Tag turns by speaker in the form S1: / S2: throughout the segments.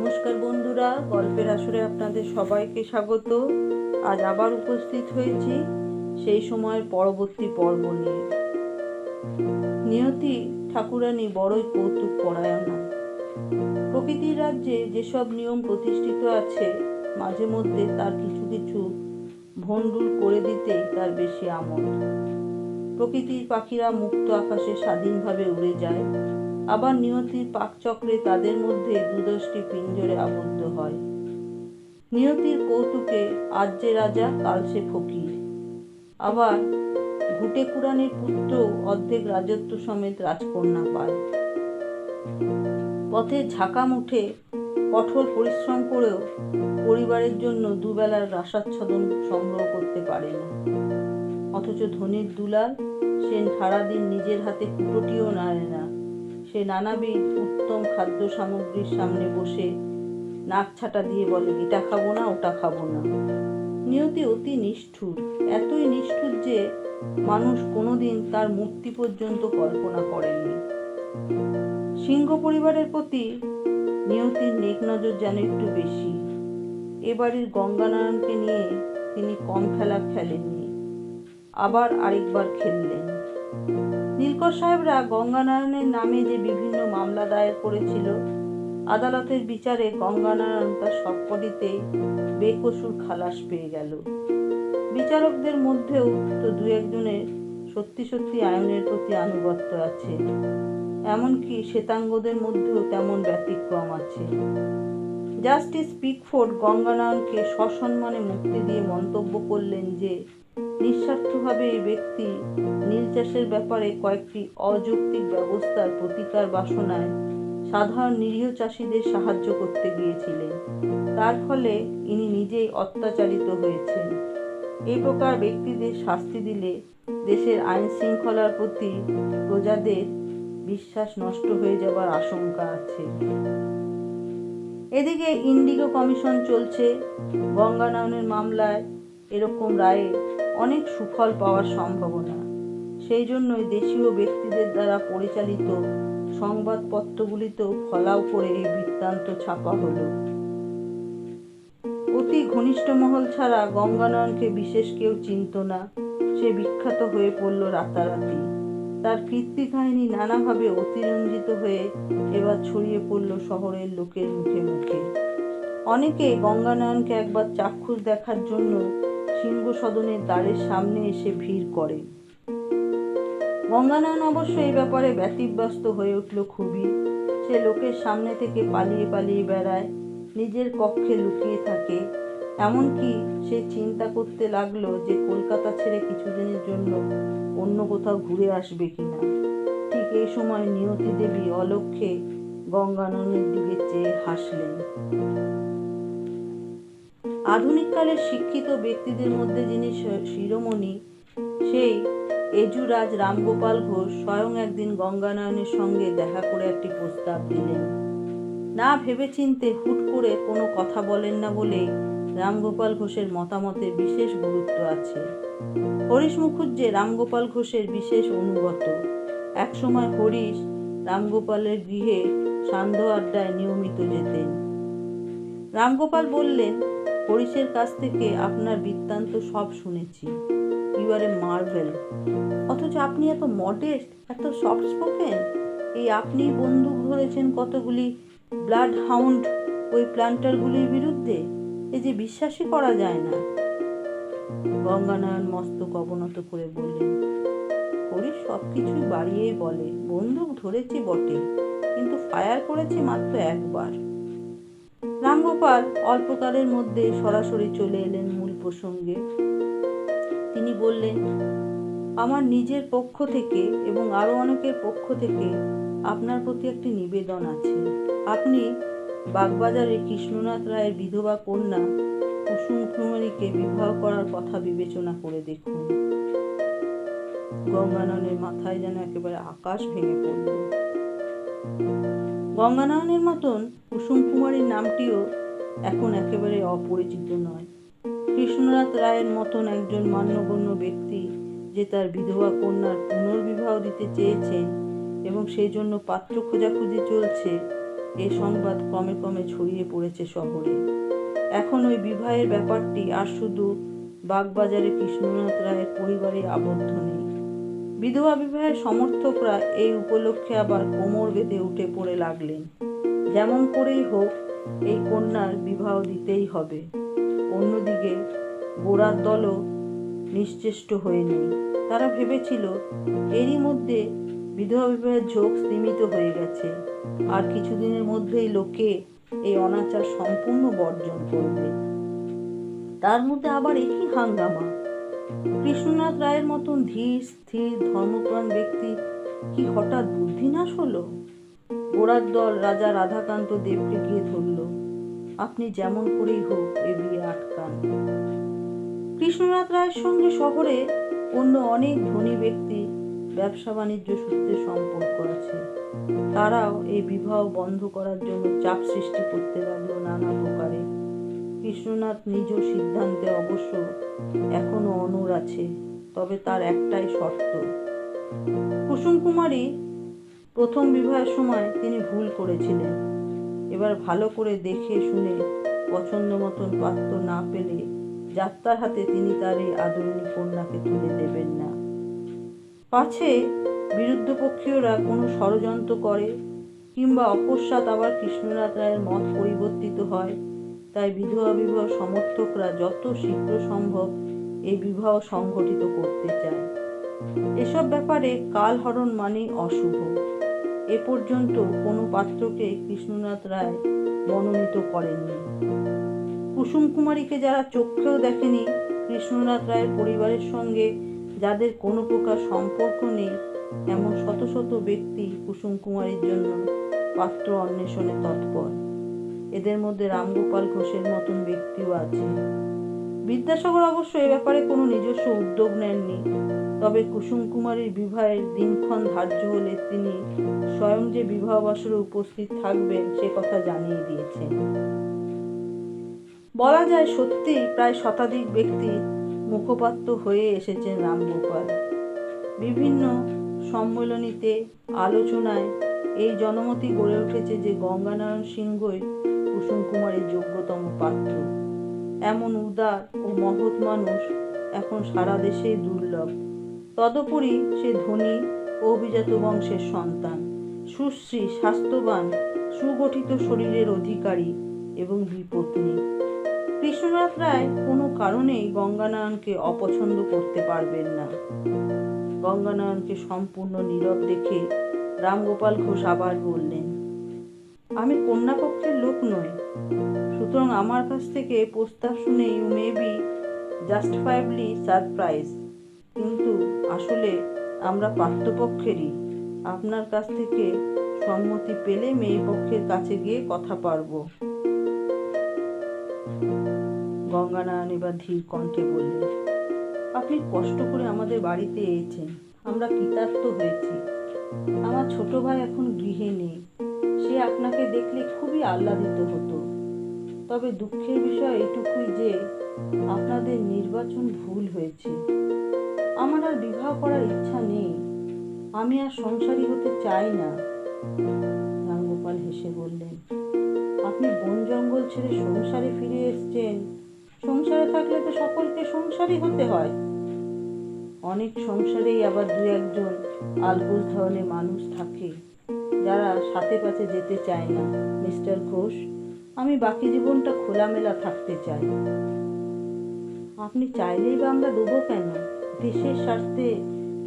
S1: নমস্কার বন্ধুরা, গল্পের আসরে আপনাদের সবাইকে স্বাগত। আজ আবার উপস্থিত হয়েছি সেই সময়ের পরবর্তী পর্ব নিয়ে। নিয়তি ঠাকুরানী বড়ই কৌতুক পরায়ণা। প্রকৃতির রাজ্যে যেসব নিয়ম প্রতিষ্ঠিত আছে, মাঝে মধ্যে তার কিছু কিছু ভণ্ডুল করে দিতেই তার বেশি আমোদ। প্রকৃতির পাখিরা মুক্ত আকাশে স্বাধীনভাবে উড়ে যায়, আবার নিয়তির পাকচক্রে তাদের মধ্যে দুদশটি পিঞ্জরে আবদ্ধ হয়। নিয়তির কৌতুকে আজ যে রাজা, কাল সে ফকির। আবার ঘুটে কুড়ানির পুত্র অর্ধেক রাজত্ব সমেত রাজকন্যা পায়। পথে ঝাঁকা মুঠে কঠোর পরিশ্রম করেও পরিবারের জন্য দুবেলার রাসাচ্ছাদন সংগ্রহ করতে পারে না। অথচ ধনীর দুলাল, সে সারাদিন নিজের হাতে কুটোটিও নাড়ে না। সে নানাবিধ উত্তম খাদ্য সামগ্রীর সামনে বসে নাক ছাটা দিয়ে বলে, এটা খাবো না, ওটা খাবো না। নিয়তি অতি নিষ্ঠুর, এতই নিষ্ঠুর যে মানুষ কোনোদিন তার মূর্তি পর্যন্ত কল্পনা করেনি। সিংহ পরিবারের প্রতি নিয়তির নেক নজর যেন একটু বেশি। এ বাড়ির গঙ্গানারায়ণকে নিয়ে তিনি কম খেলা খেলেননি, আবার আরেকবার খেললেন। নীলকর সাহেবরা গঙ্গানারায়ণের নামে যে বিভিন্ন মামলা দায়ের করেছিল, আদালতের বিচারে গঙ্গানারায়ণ তার সবকটিতেই বেকসুর খালাস পেয়ে গেল। বিচারকদের মধ্যেও তো দু একজনের সত্যি সত্যি আইনের প্রতি আনুগত্য আছে, এমনকি শ্বেতাঙ্গদের মধ্যেও তেমন ব্যতিক্রম আছে। জাস্টিস পিকফোর্ড গঙ্গানারায়ণকে সসম্মানে মুক্তি দিয়ে মন্তব্য করলেন যে নিঃস্বার্থভাবে এই ব্যক্তি নীল চাষের ব্যাপারে কয়েকটি অযৌক্তিক ব্যবস্থার প্রতিকার বাসনায় সাধারণ নিরীহ চাষিদের সাহায্য করতে গিয়েছিলেন। তার ফলে ইনি নিজেই অত্যাচারিত হয়েছেন। এই প্রকার ব্যক্তিদের শাস্তি দিলে দেশের আইন শৃঙ্খলার প্রতি প্রজাদের বিশ্বাস নষ্ট হয়ে যাবার আশঙ্কা আছে। এদিকে ইন্ডিগো কমিশন চলছে। গঙ্গানারায়ণের মামলায় এরকম রায়ে অনেক সুফল পাওয়ার সম্ভাবনা। সেই জন্যই দেশীয় ব্যক্তিদের দ্বারা পরিচালিত সংবাদপত্রগুলিতেও ফলাও করে এই বৃত্তান্ত ছাপা হলো। অতি ঘনিষ্ঠ মহল ছাড়া গঙ্গানারায়ণকে বিশেষ কেউ চিনত না। সে বিখ্যাত হয়ে পড়ল রাতারাতি। তার কীর্তি কাহিনী নানাভাবে অতিরঞ্জিত হয়ে এবার ছড়িয়ে পড়ল শহরের লোকের মুখে মুখে। অনেকে গঙ্গানারায়ণকে একবার চাক্ষুষ দেখার জন্য সিংহ সদনের দ্বারের সামনে এসে ভিড় করে। গঙ্গানারায়ণ অবশ্য এই ব্যাপারে ব্যতিব্যস্ত হয়ে উঠল খুবই। সে লোকের সামনে থেকে পালিয়ে পালিয়ে বেড়ায়, নিজের কক্ষে লুকিয়ে থাকে। এমনকি সে চিন্তা করতে লাগলো যে কলকাতা ছেড়ে কিছুদিনের জন্য অন্য কোথাও ঘুরে আসবে কিনা। ঠিক এই সময় নিয়তি দেবী অলক্ষ্যে গঙ্গানারায়ণের দিকে চেয়ে হাসলেন। আধুনিক কালের শিক্ষিত ব্যক্তিদের মধ্যে যিনি শিরোমণি, সেই এজুরাজ রামগোপাল ঘোষ স্বয়ং একদিন গঙ্গানারায়ণের সঙ্গে দেখা করে একটি প্রস্তাব দিলেন। না ভেবেচিন্তে হুট করে কোনো কথা বলেন না বলেই রামগোপাল ঘোষের মতামতের বিশেষ গুরুত্ব আছে। হরিশ মুখুজ্জে রামগোপাল ঘোষের বিশেষ অনুগত। একসময় হরিশ রামগোপালের গৃহে সান্ধ্য আড্ডায় নিয়মিত যেতেন। রামগোপাল বললেন, হরিশের কাছ থেকে আপনার বৃত্তান্ত সব শুনেছি। You are a marvel. অথচ আপনি এত মডেস্ট, এত সফট স্পোকেন। এই আপনিই বন্দুক ধরেছেন কতগুলি ব্লাড হাউন্ড ওই প্ল্যান্টারগুলির বিরুদ্ধে। এ যে বিশ্বাসই করা যায় না। গঙ্গানারায়ণ মস্তক অবনত করে বললেন, হরিশ সবকিছুই বাড়িয়েই বলে। বন্দুক ধরেছি বটে, কিন্তু ফায়ার করেছি মাত্র একবার। রামগোপাল অল্পকালের মধ্যে সরাসরি চলে এলেন মূল প্রসঙ্গে। তিনি বললেন, আমার নিজের পক্ষ থেকে এবং আরো অনেকের পক্ষ থেকে আপনার প্রতি একটি নিবেদন আছে। আপনি বাগবাজারে কৃষ্ণনাথ রায়ের বিধবা কন্যা কুসুম কুমারীকে বিবাহ করার কথা বিবেচনা করে দেখুন। গঙ্গানারায়ণের মাথায় যেন একেবারে আকাশ ভেঙে পড়ল। গঙ্গানারায়ণের মতন কুসুম কুমারীর নামটিও এখন একেবারে অপরিচিত নয়। কৃষ্ণনাথ রায়ের মতন একজন মান্যগণ্য ব্যক্তি যে তার বিধবা কন্যার পুনর্বিবাহ দিতে চেয়েছেন এবং সেই জন্য পাত্র খোঁজাখুঁজি চলছে, এ সংবাদ ক্রমে ক্রমে ছড়িয়ে পড়েছে শহরে। এখন ওই বিবাহের ব্যাপারটি আর শুধু বাগবাজারে কৃষ্ণনাথ রায়ের পরিবারে আবদ্ধ নেই। বিধবা বিবাহের সমর্থকরা এই উপলক্ষে আবার কোমর বেঁধে উঠে পড়ে লাগলেন। যেমন করেই হোক এই কন্যার বিবাহ দিতেই হবে। অন্যদিকে গোরার দলও নিশ্চেষ্ট হয়ে নেই। তারা ভেবেছিল এরই মধ্যে বিধবা বিবাহের ঝোঁক স্তিমিত হয়ে গেছে, আর কিছুদিনের মধ্যেই লোকে এই অনাচার সম্পূর্ণ বর্জন করবে। তার মধ্যে আবার একই হাঙ্গামা! কৃষ্ণনাথ রায়ের মতন ধীর স্থির ধর্মপ্রাণ ব্যক্তি কি হঠাৎ বুদ্ধিনাশ হলো? গোরার দল রাজা রাধাকান্ত দেবকে গিয়ে ধরল। আপনি যেমন করেই হোক এ বিয়ে আটকান। কৃষ্ণনাথ রায়ের সঙ্গে শহরে অন্য অনেক ধনী ব্যক্তি ব্যবসা বাণিজ্য সূত্রে সম্পর্ক আছে। তারাও এই বিবাহ বন্ধ করার জন্য চাপ সৃষ্টি করতে লাগলো নানা প্রকারে। কৃষ্ণনাথ নিজ সিদ্ধান্তে অবশ্য এখনো অনড় আছে, তবে তার একটাই শর্ত। কুসুম কুমারী প্রথম বিবাহের সময় তিনি ভুল করেছিলেন। এবার ভালো করে দেখে শুনে পছন্দ মতন পাত্র না পেলে যাত্রার হাতে তিনি তার এই আদরিণী কন্যাকে তুলে দেবেন না। পাছে বিরুদ্ধপক্ষীয়রা কোনো ষড়যন্ত্র করে কিংবা অকস্মাৎ আবার কৃষ্ণনাথ রায়ের মত পরিবর্তিত হয়, তাই বিধবা বিবাহ সমর্থকরা যত শীঘ্র সম্ভব এই বিবাহ সংগঠিত করতে চায়। এসব ব্যাপারে কালহরণ মানেই অশুভ। এ পর্যন্ত কোনো পাত্রকে কৃষ্ণনাথ রায় মনোনীত করেননি। কুসুম কুমারীকে যারা চোখেও দেখেনি, কৃষ্ণনাথ রায়ের পরিবারের সঙ্গে যাদের কোনো প্রকার সম্পর্ক নেই, এমন শত শত ব্যক্তি কুসুম কুমারীর জন্য পাত্র অন্বেষণে তৎপর। এদের মধ্যে রামগোপাল ঘোষের মতন ব্যক্তিও আছে। বিদ্যাসাগর অবশ্য এ ব্যাপারে কোনো নিজস্ব উদ্যোগ নেননি, তবে কুসুম কুমারীর বিবাহের দিনক্ষণ ধার্য হলে তিনি স্বয়ং যে বিবাহ বাসরে উপস্থিত থাকবেন সে কথা জানিয়ে দিয়েছেন। বলা যায় সত্যিই প্রায় শতাধিক ব্যক্তি মুখপাত্র হয়ে এসেছেন রামগোপাল। বিভিন্ন সম্মেলনীতে আলোচনায় এই জনমতই গড়ে উঠেছে যে গঙ্গানারায়ণ সিংহই কুসুম কুমারীর যোগ্যতম পাত্র। এমন উদার ও মহৎ মানুষ এখন সারা দেশেই দুর্লভ। তদুপরি সে ধনী ও অভিজাত বংশের সন্তান, সুশ্রী, স্বাস্থ্যবান, সুগঠিত শরীরের অধিকারী এবং বিপত্নী। কৃষ্ণনাথ রায় কোনো কারণেই গঙ্গানারায়ণকে অপছন্দ করতে পারবেন না। গঙ্গানারায়ণকে সম্পূর্ণ নীরব দেখে রামগোপাল ঘোষ আবার বললেন, আমি কন্যাপক্ষের লোক নই, সুতরাং আমার কাছ থেকে প্রস্তাব শুনে ইউ মে বি জাস্টিফাইবলি সারপ্রাইজ, কিন্তু আসলে আমরা পাত্রপক্ষেরই। আপনার কাছ থেকে সম্মতি পেলে মেয়ে পক্ষের কাছে গিয়ে কথা পারব। গঙ্গানারায়ণ এবার ধীর কণ্ঠে বললেন, আপনি কষ্ট করে আমাদের বাড়িতে এসেছেন, আমরা কৃতার্থ হয়েছি। আমার ছোট ভাই এখন গৃহে নেই, সে আপনাকে দেখলে খুবই আহ্লাদিত হতো। তবে দুঃখের বিষয় এটুকুই যে আপনাদের নির্বাচন ভুল হয়েছে। আমার আর বিবাহ করার ইচ্ছা নেই, আমি আর সংসারী হতে চাই না। রামগোপাল হেসে বললেন, আপনি বন জঙ্গল ছেড়ে সংসারে ফিরে এসেছেন, সংসারে থাকলে তো সকলকে সংসারী হতে হয়। অনেক সংসারেই আবার দু একজন আলগোল ধরনের মানুষ থাকে যারা সাথে পাছে যেতে চায় না। মিস্টার ঘোষ, আমি বাকি জীবনটা খোলামেলা থাকতে চাই। আপনি চাইলেই বা আমরা দেবো কেন? দেশের স্বার্থে,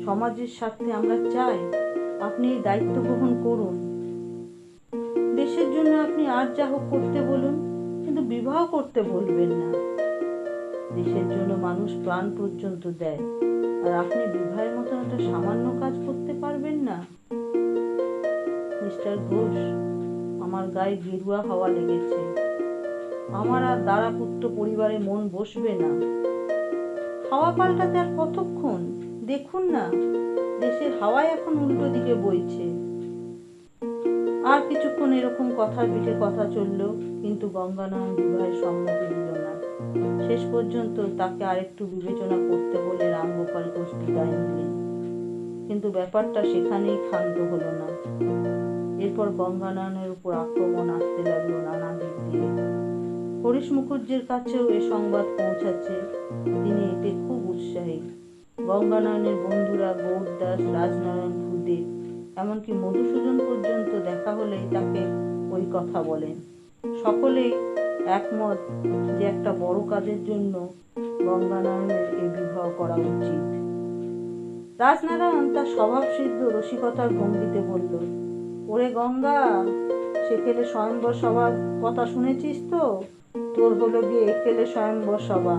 S1: সমাজের স্বার্থে আমরা চাই আপনি এই দায়িত্ব গ্রহণ করুন। দেশের জন্য আপনি আর যা হোক করতে বলুন, কিন্তু বিবাহ করতে বলবেন না। দেশের জন্য মানুষ প্রাণ পর্যন্ত দেয়, আর আপনি বিবাহের মতন একটা সামান্য কাজ করতে পারবেন না? মিস্টার ঘোষ, আমার গায়ে গেরুয়া হাওয়া লেগেছে। আমার আর দারাপুত্র পরিবারে মন বসবে না। হাওয়া পাল্টাতে আর কতক্ষণ? দেখুন না, দেশের হাওয়ায় এখন উল্টো দিকে বইছে। আর কিছুক্ষণ এরকম কথার পিঠে কথা চলল, কিন্তু গঙ্গানারায়ণ বিবাহের সম্মতি দিল না। শেষ পর্যন্ত তাকে আরেকটু বিবেচনা করতে বলে রামগোপাল ঘোষ বিদায় নিলেন। কিন্তু ব্যাপারটা সেখানেই ক্ষান্ত হলো না। এরপর গঙ্গানারায়ণের উপর আক্রমণ আসতে লাগলো নানা দিক দিয়ে। হরিশ মুখুজ্জের কাছেও এ সংবাদ পৌঁছাচ্ছে। তিনি এতে খুব উৎসাহী। গঙ্গানয়নের বন্ধুরা গৌরদাস, রাজনারায়ণ, ভূদেব, এমনকি মধুসূদন পর্যন্ত দেখা হলেই তাকে ওই কথা বলেন। সকলেই একমত যে একটা বড় কাজের জন্য গঙ্গানয়নের এই বিবাহ করা উচিত। রাজনারায়ণ তার স্বভাবসিদ্ধ রসিকতার ভঙ্গিতে বলল, ওরে গঙ্গা, সেকেলে স্বয়ম্বর সভার কথা শুনেছিস তো? তোর হলো গিয়ে একেলে স্বয়ম্বর সভা।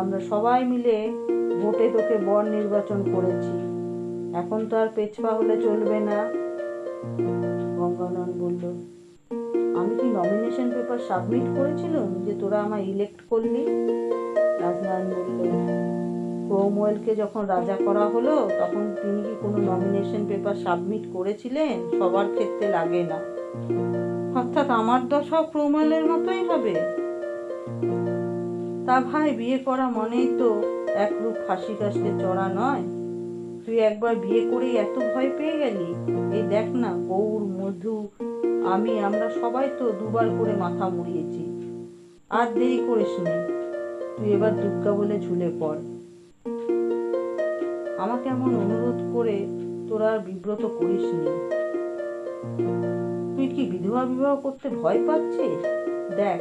S1: আমরা সবাই মিলে ভোটে তোকে বর নির্বাচন করেছি। এখন তো আর পেছপা হলে চলবে না। গঙ্গানয়ন বলল, আমি কি নমিনেশন পেপার সাবমিট করেছিলাম যে তোরা আমায় ইলেক্ট করলি? রাজনারায়ণ বলল, ক্রোমওয়েলকে যখন রাজা করা হলো তখন তিনি কি কোনো নমিনেশন পেপার সাবমিট করেছিলেন? সবার ক্ষেত্রে লাগে না। অর্থাৎ আমার দশাও ক্রোমওয়েলের মতোই হবে? তা ভাই, বিয়ে করা মানেই তো একরূপ ফাঁসি কাশতে চড়া নয়? তুই একবার বিয়ে করেই এত ভয় পেয়ে গেলি? এই দেখ না, গৌর, মধু, আমরা সবাই তো দুবার করে মাথা মুড়িয়েছি। আর দেরি করিস নে, তুই এবার দুর্গা বলে ঝুলে পড়। আমাকে এমন অনুরোধ করে তোরা আর বিব্রত করিস নি। তুই কি বিধবা বিবাহ করতে ভয় পাচ্ছিস? দেখ,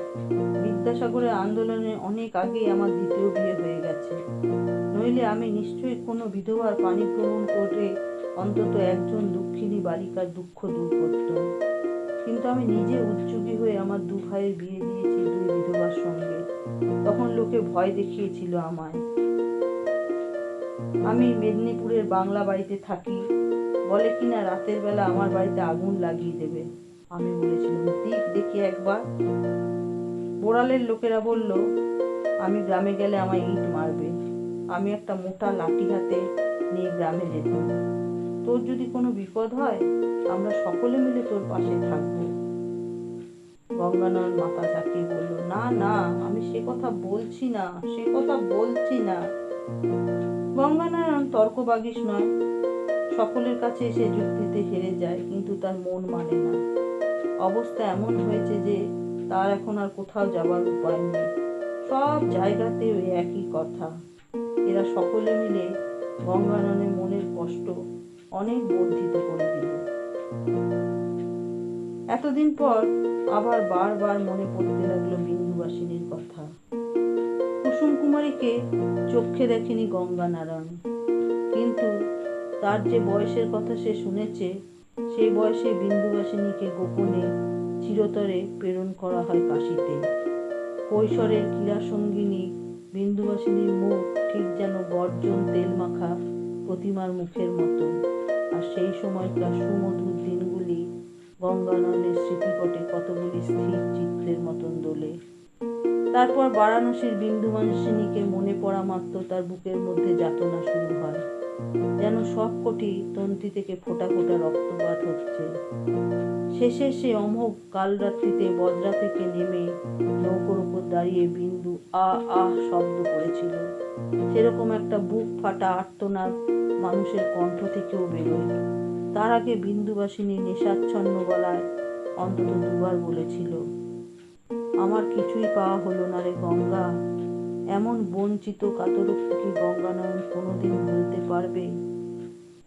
S1: বিদ্যাসাগরের আন্দোলনে অনেক আগেই আমার দ্বিতীয় বিয়ে হয়ে গেছে। নইলে আমি নিশ্চয়ই কোনো বিধবার পানি গ্রহণ করে অন্তত একজন দুঃখিনী বালিকার দুঃখ দূর করতাম। কিন্তু আমি নিজে উদ্যোগী হয়ে আমার দু ভাইয়ের বিয়ে দিয়েছি দুই বিধবার সঙ্গে। তখন লোকে ভয় দেখিয়েছিল আমায়। আমি মেদিনীপুরের বাংলা বাড়িতে থাকি, বলে কিনা রাতের বেলা আমার বাড়িতে আগুন লাগিয়ে দেবে। আমি বলেছিলাম, দিক দেখি একবার। বোড়ালের লোকেরা বলল, আমি গ্রামে গেলে আমায় ইট মারবে। আমি একটা মোটা লাঠি হাতে নিয়ে গ্রামে যেতাম। তোর যদি কোনো বিপদ হয়, আমরা সকলে মিলে তোর পাশে থাকবো। গঙ্গানয়ন মাথা ঝাঁকিয়ে বলল, না না, আমি সে কথা বলছি না। গঙ্গানয়ন তর্কবাগীশ নয়, সকলের কাছে এসে যুক্তিতে হেরে যায়, কিন্তু তার মন মানে না। অবস্থা এমন হয়েছে যে তার এখন আর কোথাও যাবার উপায় নেই। সব জায়গাতে ওই একই কথা। এরা সকলে মিলে গঙ্গানয়নের মনের কষ্ট অনেক বর্ধিত করে দিল। এতদিন পর আবার বারবার মনে পড়তে লাগলো বিন্দুবাসিনীর কথা। কুসুম কুমারীকে চোখে দেখেনি গঙ্গানারায়ণ, কিন্তু তার যে বয়সের কথা সে শুনেছে, সেই বয়সে বিন্দুবাসিনীকে গোপনে চিরতরে প্রেরণ করা হয় কাশীতে। কৈশোরের ক্রীড়াসঙ্গিনী বিন্দুবাসিনীর মুখ ঠিক যেন গর্জন তেল মাখা প্রতিমার মুখের মতো। আর সেই সময়কার সুমধুর দিনগুলি গঙ্গানয়নের স্মৃতিপটে কতগুলি স্থির চিত্রের মতন দোলে। তারপর বারাণসীর বিন্দুবাসিনীকে মনে পড়া মাত্র তার বুকের মধ্যে যাতনা শুরু হয়, যেন সব কটি তন্ত্রী থেকে ফোঁটা ফোঁটা রক্তপাত হচ্ছে। শেষে সে অমোঘ কালরাত্রিতে বজরা থেকে নেমে নৌকোর উপর দাঁড়িয়ে বিন্দু আহ শব্দ করেছিল। সেরকম একটা বুক ফাটা আর্তনাদ মানুষের কণ্ঠ থেকেও বেরোয়। তার আগে বিন্দুবাসিনী নেশাচ্ছন্ন গলায় অন্তত দুবার বলেছিল, আমার কিছুই পাওয়া হলো না রে গঙ্গা। এমন বঞ্চিত কাতরত্ব কি গঙ্গানয়ন কোনোদিন ভুলতে পারবে?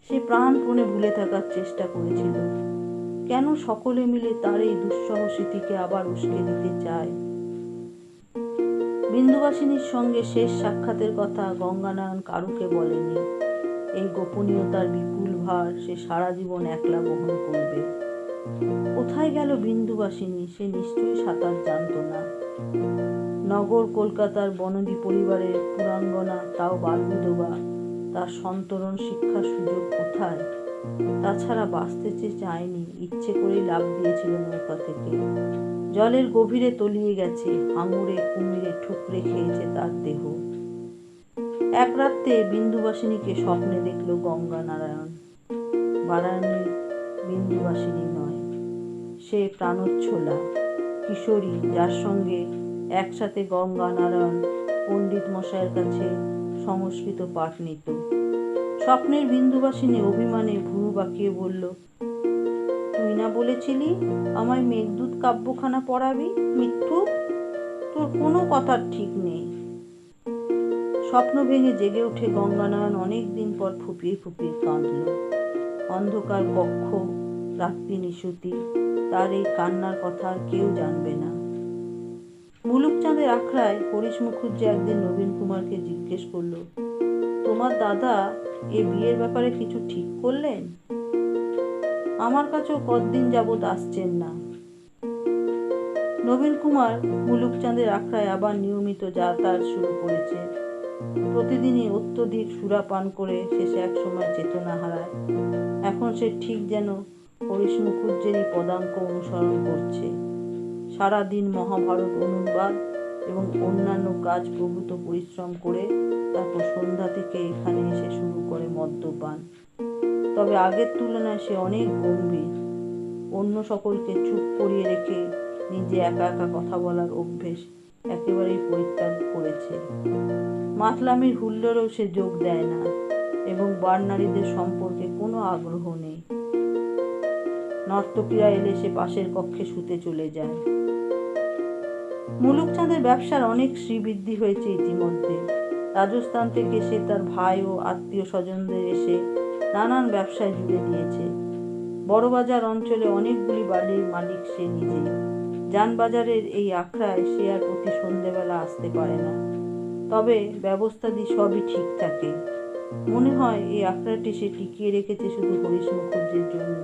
S1: সে প্রাণপণে ভুলে থাকার চেষ্টা করেছিল। কেন সকলে মিলে তার এই দুঃসহ স্মৃতিকে আবার উস্কে দিতে চায়? বিন্দুবাসিনীর সঙ্গে শেষ সাক্ষাতের কথা গঙ্গানয়ন কারুকে বলেনি। এই গোপনীয়তার বিপুল ভার সে সারা জীবন একলা বহন করবে। কোথায় গেল বিন্দুবাসিনী? সে নিশ্চয়ই সাঁতার জানত না। নগর কলকাতার বনদী পরিবারের পুরাঙ্গনা, তাও বালবিধবা, তার সন্তরণ শিক্ষার সুযোগ কোথায়? তাছাড়া বাঁচতে চায়নি, ইচ্ছে করেই লাফ দিয়েছিল নৌকা থেকে। জলের গভীরে তলিয়ে গেছে, হাঙরে কুমিরে ঠুকরে খেয়েছে তার দেহ। এক রাত্রে বিন্দুবাসিনীকে স্বপ্নে দেখল গঙ্গানারায়ণ। বারাণীর বিন্দুবাসিনী নয়, সে প্রাণোচ্ছলা কিশোরী, যার সঙ্গে একসাথে গঙ্গানারায়ণ পণ্ডিত মশাইয়ের কাছে সংস্কৃত পাঠ নিত। স্বপ্নের বিন্দুবাসিনী অভিমানে ভুরু বাঁকিয়ে বলল, তুই না বলেছিলি আমায় মেঘদূত কাব্যখানা পড়াবি, মিঠু? তোর কোনো কথার ঠিক নেই। স্বপ্ন ভেঙে জেগে উঠে গঙ্গানয়ন অনেক দিন পর ফুপিয়ে ফুপিয়ে কাঁদল। অন্ধকার কক্ষ, রাত্রি নিশুতি, তার এই কান্নার কথা আর কেউ জানবে না। মুলুকচাঁদের আখড়ায় হরিশ মুখুজ্জে একদিন নবীন কুমারকে জিজ্ঞেস করল, তোমার দাদা এ বিয়ের ব্যাপারে কিছু ঠিক করলেন? আমার কাছেও কতদিন যাবৎ আসছেন না। নবীন কুমার মুলুকচাঁদের আখড়ায় আবার নিয়মিত যাতায়াত শুরু করেছে। প্রতিদিনই অত্যধিক সুরাপান করে শেষে একসময় চেতনা হারায়। এখন সে ঠিক যেন হরিশ মুখুজ্জেরই পদাঙ্ক অনুসরণ করছে। সারাদিন মহাভারত অনুবাদ এবং অন্যান্য কাজ প্রভূত পরিশ্রম করে তারপর সন্ধ্যা থেকে এখানে এসে শুরু করে মদ্যপান। তবে আগের তুলনায় সে অনেক গম্ভীর। অন্য সকলকে চুপ করিয়ে রেখে নিজে একা একা কথা বলার অভ্যেস একেবারেই পরিত্যাগ করেছে। মাতলামির হুল্লোড়েও সে যোগ দেয় না এবং বারনারীদের সম্পর্কে কোনো আগ্রহ নেই। নর্তকীরা এলে সে পাশের কক্ষে শুতে চলে যায়। মুলুকচাঁদের ব্যবসার অনেক শ্রীবৃদ্ধি হয়েছে ইতিমধ্যে। রাজস্থান থেকে সে তার ভাই ও আত্মীয় স্বজনদের এসে নানান ব্যবসায় জুড়ে দিয়েছে। বড়বাজার অঞ্চলে অনেকগুলি বাড়ির মালিক সে নিজে। যানবাজারের এই আখড়ায় সে আর প্রতি সন্ধেবেলা আসতে পারে না, তবে ব্যবস্থাদি সবই ঠিক থাকে। মনে হয় এই আখড়াটি সে টিকিয়ে রেখেছে শুধু হরিশ মুখুজ্জের জন্য।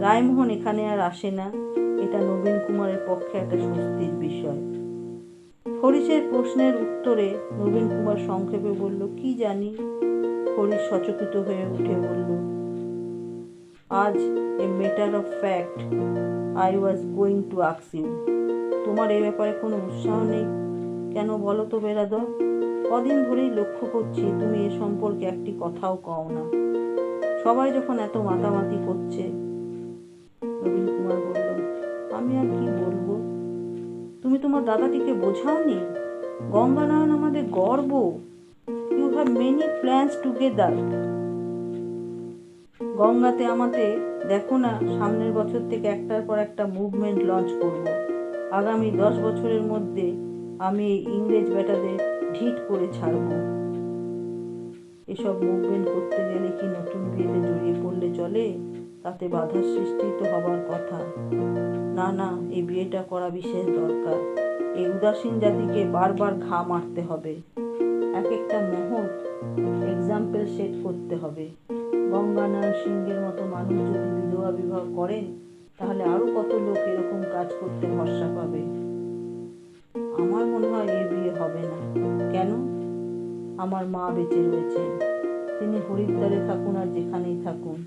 S1: রায়মোহন এখানে আর আসে না, এটা নবীন কুমারের পক্ষে একটা স্বস্তির বিষয়। হরিশের প্রশ্নের উত্তরে নবীন কুমার সংক্ষেপে বলল, কি জানি। হরিশ সচকিত হয়ে উঠে বলল, as a matter of fact I was going to ask you. তোমার এ ব্যাপারে কোনো উৎসাহ নেই কেন বলো তো বেরাদর? কদিন ধরেই লক্ষ্য করছি তুমি এ সম্পর্কে একটি কথাও কও না। সবাই যখন এত মাতামাতি করছে। নবীন কুমার বলল, আমি আর কি বলবো? তুমি তোমার দাদাটিকে বোঝাওনি? গঙ্গানয়ন আমাদের গর্ব। You have many plans together. গঙ্গাতে আমাদের দেখো না, সামনের বছর থেকে একটার পর একটা মুভমেন্ট লঞ্চ করব। আগামী 10 বছরের মধ্যে আমি এই ইংরেজ বেটাদের ঢিট করে ছাড়ব। এসব মুভমেন্ট করতে গেলে কি নতুন বিয়েতে জড়িয়ে পড়লে চলে? তাতে বাধার সৃষ্টি তো হবার কথা। না না, এই বিয়েটা করা বিশেষ দরকার। এই উদাসীন জাতিকে বারবার ঘা মারতে হবে। এক একটা মুহূর্ত এক্সাম্পল সেট করতে হবে। গঙ্গানয়ন সিংহের মতো মানুষ যদি বিধবা বিবাহ করেন, তাহলে আরো কত লোক এরকম কাজ করতে ভরসা পাবে। আমার মনে হয় এ বিয়ে হবে না। কেন? আমার মা বেঁচে রয়েছেন। তিনি হরিদ্বারে থাকুন আর যেখানেই থাকুন,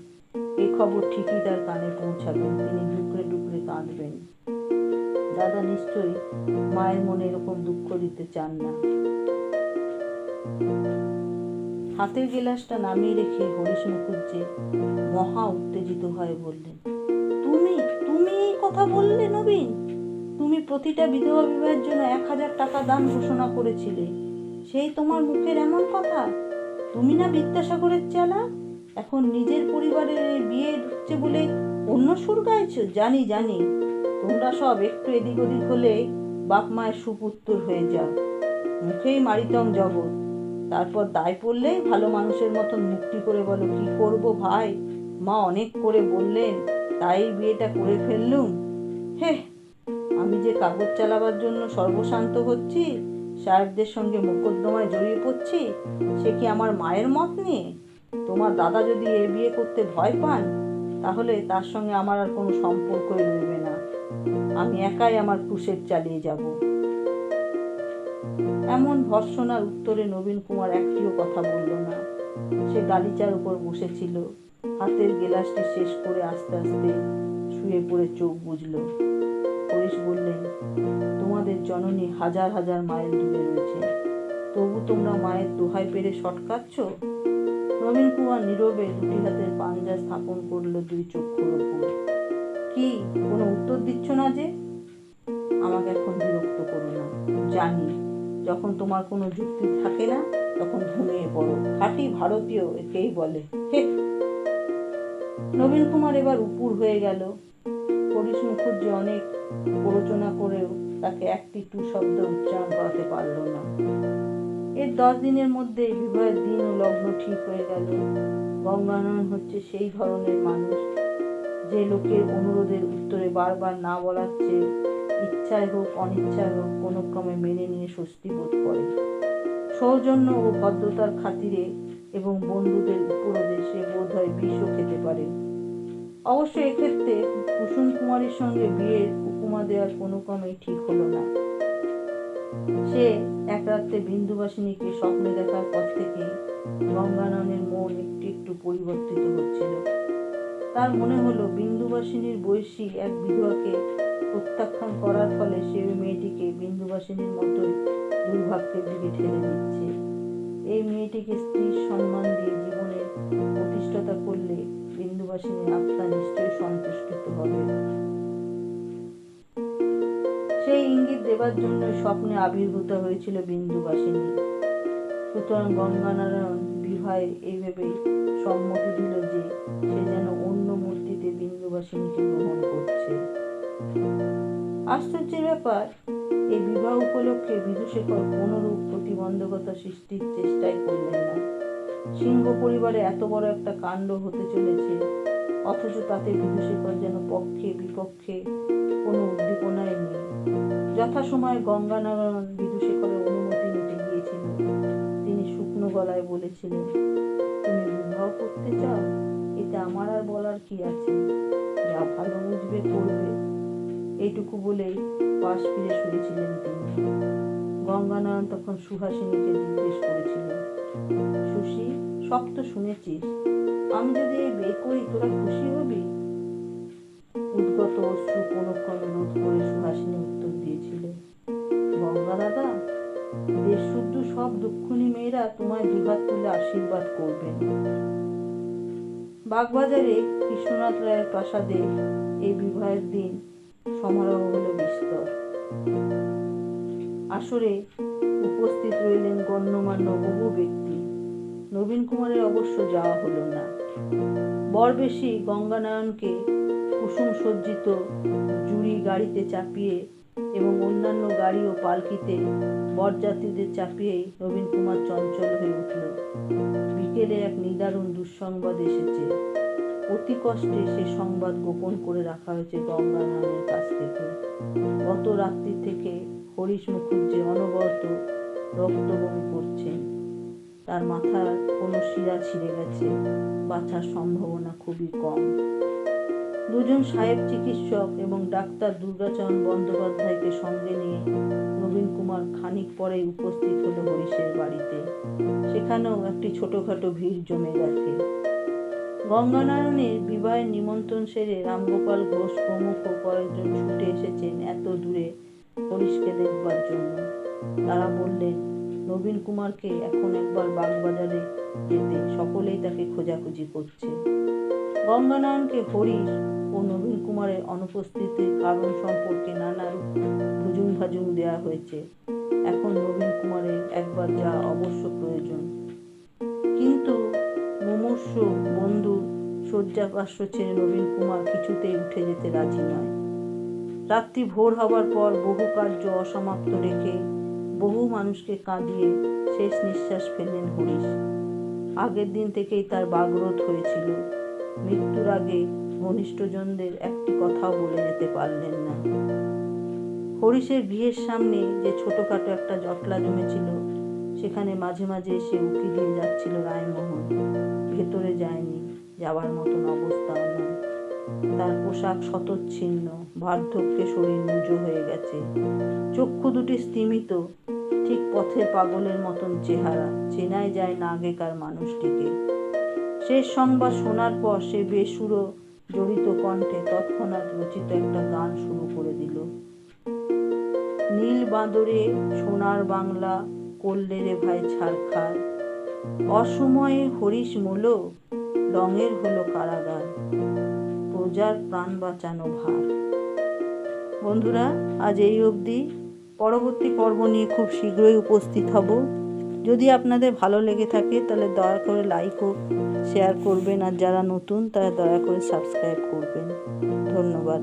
S1: এই খবর ঠিকই তার কানে পৌঁছাবেন। তিনি ডুকরে ডুকরে কাঁদবেন। দাদা নিশ্চয়ই মায়ের মনে এরকম দুঃখ দিতে চান না। হাতের গেলাসটা নামিয়ে রেখে হরিশ মুখুজ্জে মহা উত্তেজিত হয়ে বললেন, তুমি তুমি এই কথা বললে নবীন? তুমি প্রতিটা বিধবা বিবাহের জন্য 1000 টাকা দান ঘোষণা করেছিলে, সেই তোমার মুখের এমন কথা? তুমি না বিদ্যাসাগরের চেলা? এখন নিজের পরিবারের এই বিয়ে ঢুকছে বলে অন্য সুর গাইছো? জানি জানি, তোমরা সব একটু এদিক ওদিক হলে বাপ মায়ের সুপুত্তর হয়ে যাও। মুখেই মারিতং জগৎ। তারপর দায় পড়লেই ভালো মানুষের মতন মুক্তি করে বলো, কি করব ভাই, মা অনেক করে বললেন তাই বিয়েটা করে ফেললুম। হে, আমি যে কাগজ চালাবার জন্য সর্বশান্ত হচ্ছি, সাহেবদের সঙ্গে মোকদ্দমায় জড়িয়ে পড়ছি, সে কি আমার মায়ের মত নিয়ে? তোমার দাদা যদি এ বিয়ে করতে ভয় পান, তাহলে তার সঙ্গে আমার আর কোনো সম্পর্কই রইবে না। আমি একাই আমার ক্রুসেড চালিয়ে যাব। এমন ভর্ৎসনার উত্তরে নবীন কুমার একটিও কথা বলল না। সে গালিচার উপর বসেছিল। হাতের গেলাসটি শেষ করে আস্তে আস্তে শুয়ে পড়ে চোখ বুজল। হরিশ বললেন, তোমাদের জননী হাজার হাজার মাইল দূরে রয়েছে, তবু তোমরা মায়ের দোহাই পেরে সটকাচ্ছ? নবীন কুমার নীরবে দুটি হাতের পাঞ্জা স্থাপন করলো দুই চক্ষুর উপর। কি, কোনো উত্তর দিচ্ছ না যে? আমাকে এখন বিরক্ত করো না। জানি যখন তোমার কোনো যুক্তি থাকে না, তখন ঘুমিয়ে পড়ো। খাঁটি ভারতীয় একেই বলে। হে। নবীন কুমার এবার উপুর হয়ে গেল। হরিশ মুখুজ্জি অনেক প্ররোচনা করেও তাকে একটি টু শব্দ উচ্চারণ করাতে পারল না। এর 10 দিনের মধ্যে বিবাহের দিন ও লগ্ন ঠিক হয়ে গেল। গঙ্গানয়ন হচ্ছে সেই ধরনের মানুষ যে লোকের অনুরোধের উত্তরে বারবার না বলার চেয়ে ইচ্ছায় হোক অনিচ্ছায় হোক কোনো ক্রমে মেনে নিয়ে স্বস্তি বোধ করে। সৌজন্য ও ভদ্রতার খাতিরে এবং বন্ধুদের উপরোধে সে বোধ হয় বিষও খেতে পারে। অবশ্য এক্ষেত্রে কুসুম কুমারীর সঙ্গে বিয়ের উপমা দেওয়ার কোনো ক্রমেই ঠিক হলো না। সে এক রাত্রে বিন্দুবাসিনীকে স্বপ্নে দেখার পর থেকে গঙ্গানয়নের মন একটু একটু পরিবর্তিত হচ্ছিল। তার মনে হলো বিন্দুবাসিনীর বয়সী এক বিধবাকে প্রত্যাখ্যান করার ফলে সে ওই মেয়েটিকে বিন্দুবাসিনীর মতোই দুর্ভাগ্যের দিকে ঠেলে দিচ্ছে। এই মেয়েটিকে স্ত্রীর সম্মান দিয়ে জীবনে প্রতিষ্ঠাতা করলে বিন্দুবাসিনীর আত্মা নিশ্চয়ই সন্তুষ্ট হবে। সেই ইঙ্গিত দেবার জন্য স্বপ্নে আবির্ভূত হয়েছিল বিন্দুবাসিনী। সুতরাং গঙ্গানারায়ণ বিবাহে এই ভেবেই সম্মতি দিল যে সে যেন অন্য মূর্তিতে বিন্দুবাসিনীকে গ্রহণ করছে। আশ্চর্যের ব্যাপার, এই বিবাহ উপলক্ষে বিদুশেখর কোনরূপ প্রতিবন্ধকতা সৃষ্টির চেষ্টাই করলেন না। সিংহ পরিবারে এত বড় একটা কাণ্ড হতে চলেছে, অথচ তাতে বিদুশেখর যেন পক্ষে বিপক্ষে কোনো উদ্দীপনাই নেই। যথাসময়ে গঙ্গানারায়ণ বিদুশেখরের অনুমতি নিতে গিয়েছিল। তিনি শুকনো গলায় বলেছিলেন, তুমি বিবাহ করতে চাও? এতে আমার আর বলার কি আছে? যা ভালো বুঝবে করবে। এইটুকু বলেই পাশ ফিরে শুয়েছিলেন তিনি। গঙ্গানয়ন তখন সুহাসিনীকে জিজ্ঞেস করেছিল, সুশি, সব তো শুনেছিস, আমি যদি এই বিয়ে করি তোরা খুশি হবি? উদ্গত অশ্রু কোনো ক্রমে রোধ করে সুহাসিনী উত্তর দিয়েছিল, গঙ্গা দাদা, দেশ শুদ্ধ সব দুঃখিনী মেয়েরা তোমায় দুহাত তুলে আশীর্বাদ করবেন। বাগবাজারে কৃষ্ণনাথ রায়ের প্রাসাদে এই বিবাহের দিন সমারোহ হলো বিস্তর। আসরে উপস্থিত রইলেন গণ্যমান্য বহু ব্যক্তি। নবীন কুমারের অবশ্য যাওয়া হলো না। বরবেশী গঙ্গানয়নকে কুসুম সজ্জিত জুড়ি গাড়িতে চাপিয়ে এবং অন্যান্য গাড়ি ও পালকিতে বরযাত্রীদের চাপিয়েই নবীন কুমার চঞ্চল হয়ে উঠল। বিকেলে এক নিদারুণ দুঃসংবাদ এসেছে। অতি কষ্টে সে সংবাদ গোপন করে রাখা হয়েছে গঙ্গানয়নের কাছ থেকে। গত রাত্রি থেকে হরিশ মুখুজ্জি অনবরত রক্তবমি করছেন। তার মাথার কোনো শিরা ছিঁড়ে গেছে, বাঁচার সম্ভাবনা খুবই কম। দুজন সাহেব চিকিৎসক এবং ডাক্তার দুর্গাচরণ বন্দ্যোপাধ্যায়কে সঙ্গে নিয়ে নবীন কুমার খানিক পরেই উপস্থিত হলো হরিশের বাড়িতে। সেখানেও একটি ছোটখাটো ভিড় জমে গেছে। গঙ্গানয়নের বিবাহের নিমন্ত্রণ সেরে রামগোপাল ঘোষ প্রমুখ কয়েকজন ছুটে এসেছেন এত দূরে হরিশকে দেখবার জন্য। তারা বললেন, নবীন কুমারকে এখন একবার বাগবাজারে যেতে, সকলেই তাকে খোঁজাখুঁজি করছে। গঙ্গানয়নকে হরিশ ও নবীন কুমারের অনুপস্থিতির কারণ সম্পর্কে নানারূপ ভুজুং ভাজুং দেওয়া হয়েছে। এখন নবীন কুমারের একবার যাওয়া অবশ্য প্রয়োজন। কিন্তু মুমূর্ষ বন্ধুর শয্যাপার্শ্ব ছেড়ে নবীন কুমার কিছুতেই উঠে যেতে রাজি নয়। রাত্রি ভোর হবার পর বহু কার্য অসমাপ্ত রেখে বহু মানুষকে কাঁদিয়ে শেষ নিঃশ্বাস ফেললেন হরিশ। আগের দিন থেকেই তার বাগরোধ হয়েছিল। মৃত্যুর আগে ঘনিষ্ঠজনদের একটি কথাও বলে যেতে পারলেন না। হরিশের গৃহের সামনে যে ছোটখাটো একটা জটলা জমেছিল, সেখানে মাঝে মাঝে এসে উঁকি দিয়ে যাচ্ছিল রায়মোহন। ভেতরে যায়নি, যাবার মতন অবস্থাও নয়। তার পোশাক শতচ্ছিন্ন, বার্ধক্যে শরীর নুজো হয়ে গেছে, চক্ষু দুটি স্তিমিত, ঠিক পথের পাগলের মতন চেহারা, চেনাই যায় না আগেকার মানুষটিকে। শেষ সংবাদ শোনার পর সে বেসুরো জড়িত কণ্ঠে তৎক্ষণাৎ রচিত একটা গান শুরু করে দিল। নীল বাঁদরে সোনার বাংলা করলে রে ভাই ছারখার, অসময়ে হরিশ মূল রঙের হলো কারাগার, প্রজার প্রাণ বাঁচানো ভার। বন্ধুরা, আজ এই অবধি। পরবর্তী পর্ব নিয়ে খুব শীঘ্রই উপস্থিত হব। যদি আপনাদের ভালো লেগে থাকে তাহলে দয়া করে লাইক ও শেয়ার করবেন, আর যারা নতুন তারা দয়া করে সাবস্ক্রাইব করবেন। ধন্যবাদ।